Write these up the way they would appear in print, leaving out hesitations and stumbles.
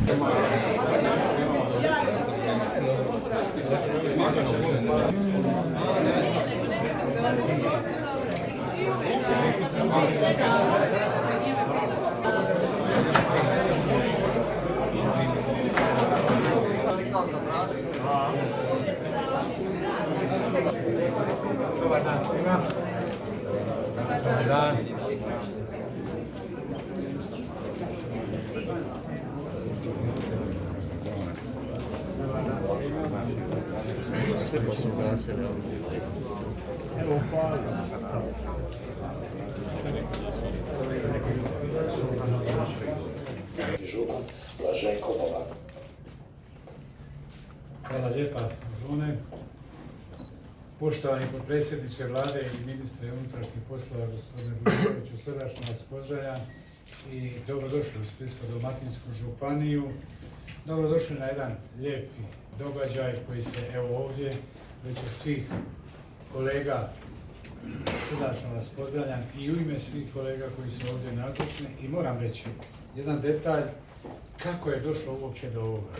Dobar dan svima. Dobar dan. Sve pa su ugasili. Evo hvala. Župan Blaženko Boban. Hvala lijepa, Zvone. Poštovani potpredsjedniče Vlade i ministre unutrašnjih poslova, gospodine Vučkoviću, srdačno vas pozdravljam i dobrodošli u Splitsko-dalmatinsku županiju. Dobrodošli na jedan lijepi događaj koji se evo ovdje već od svih kolega srdačno vas pozdravljam i u ime svih kolega koji su ovdje nazočni i moram reći jedan detalj kako je došlo uopće do ovoga.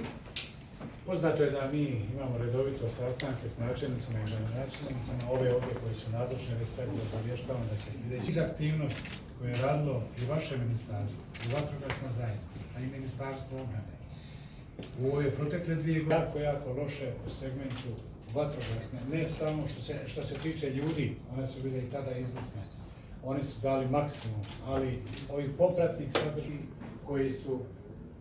Poznato je da mi imamo redovito sastanke s načelnicima i gradonačelnicima, ove ovdje koji su nazočni, već sad obavještavamo da će sljedeći iz aktivnosti koje je radilo i vaše ministarstvo, i vatrogasna zajednica, a i ministarstvo obrane. U ove protekle 2 godine jako loše u segmentu vatrogasne, ne samo što se tiče ljudi, one su bile i tada izvrsne, oni su dali maksimum, ali ovih popratnih sadržaja koji su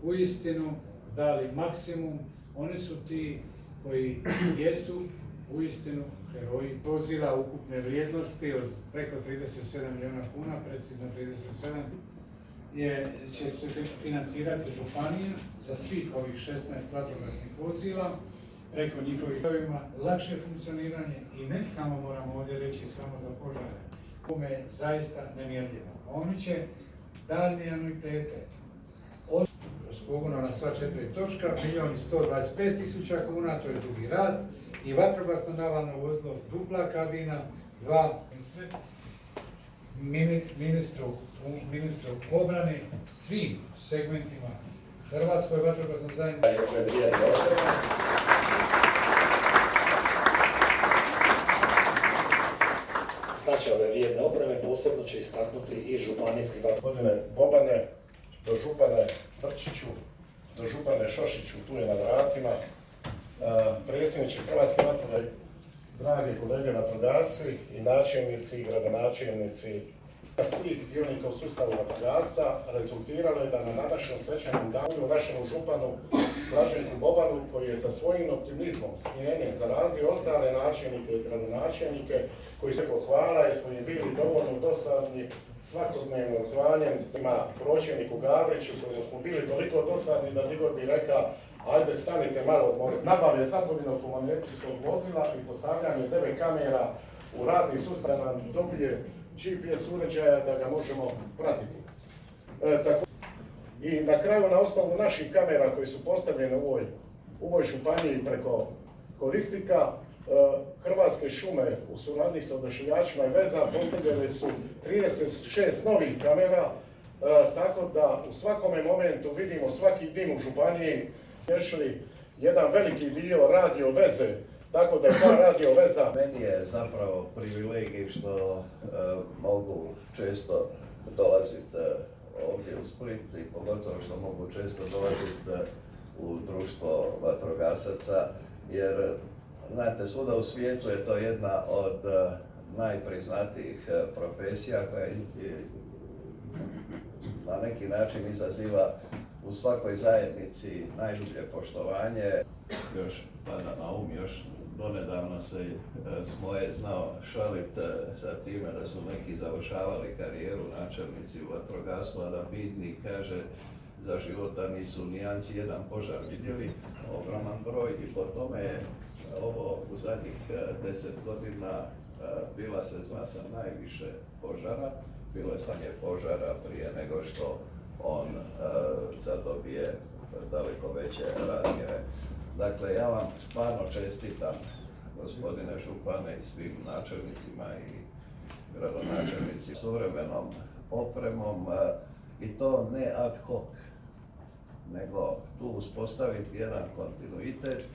uistinu dali maksimum, oni su ti koji jesu uistinu heroji. Vozila ukupne vrijednosti od preko 37 milijuna kuna, precizno 37, će se financirati županija za svih ovih 16 vatrogasnih vozila, preko njihovih pravima, lakše funkcioniranje i ne samo, moramo ovdje reći, samo za požare. Ovo je zaista nemjerljivo. Oni će daljnje anuitete s pogonom na sva 4 točka, 1.125.000 kuna, to je drugi rad, i vatrogasno navalno vozilo, dupla kabina, 2 ministru obrane, svim segmentima Hrvatskoj vatrogasnoj zajednici. Znači ove vrijedne opreme posebno će istaknuti i županijski Gospodine Bobane, do župane Brčiću, do župane Šošiću, tu je na vratima, predsjedniče Hrvatske vatrogasne, dragi kolege vatrogasci i načelnici i gradonačelnici svih dionika u sustavu vatrogastva rezultiralo je da na današnjem svečanom danu našemu županu Blaženku Bobanu, koji je sa svojim optimizmom i zarazio ostale načelnike i gradonačelnike koji se hvala jer smo im bili dovoljno dosadni svakodnevnim zvanjem ima pročelniku Gavriću, kojim smo bili toliko dosadni da Igor bi rekao ajde stanite malo odmoriti. Nabavlja zapovjednog komunikacijskog vozila i postavljanje 9 kamera u radni sustav nam dobije GPS uređaja da ga možemo pratiti. I na kraju, na osnovu naših kamera koji su postavljene u ovoj županiji preko korisnika, Hrvatske šume u suradnji sa odašiljačima i veza postavljene su 36 novih kamera, tako da u svakome momentu vidimo svaki dim u županiji. Riješili jedan veliki dio radio veze, tako da je ta radio veza. Meni je zapravo privilegij što mogu često dolaziti ovdje u Split i pogotovo što mogu često dolaziti u društvo vatrogasaca, jer znate, svuda u svijetu je to jedna od najpriznatijih profesija koja na neki način izaziva u svakoj zajednici najdublje poštovanje. Još pada na još donedavno se s moje znao šaliti sa time da su neki završavali karijeru načelnici u vatrogastvu, a da bitni kaže za života nisu nijanci jedan požar vidjeli, ogroman broj, i po tome je ovo u zadnjih 10 godina bila sezona sa najviše požara. Bilo je sanje požara prije nego što on zadobije daleko veće razmjere. Dakle, ja vam stvarno čestitam, gospodine župane, i svim načelnicima i gradonačelnici, suvremenom opremom, i to ne ad hoc. nego tu uspostaviti jedan kontinuitet,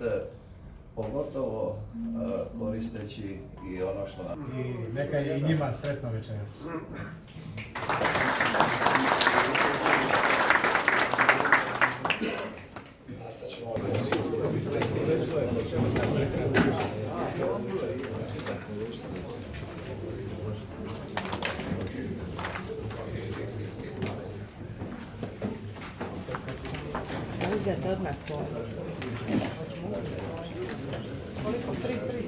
pogotovo koristeći i ono što nam... I neka je i njima sretno večeras. Uzete odmah svoje. Koliko? 3.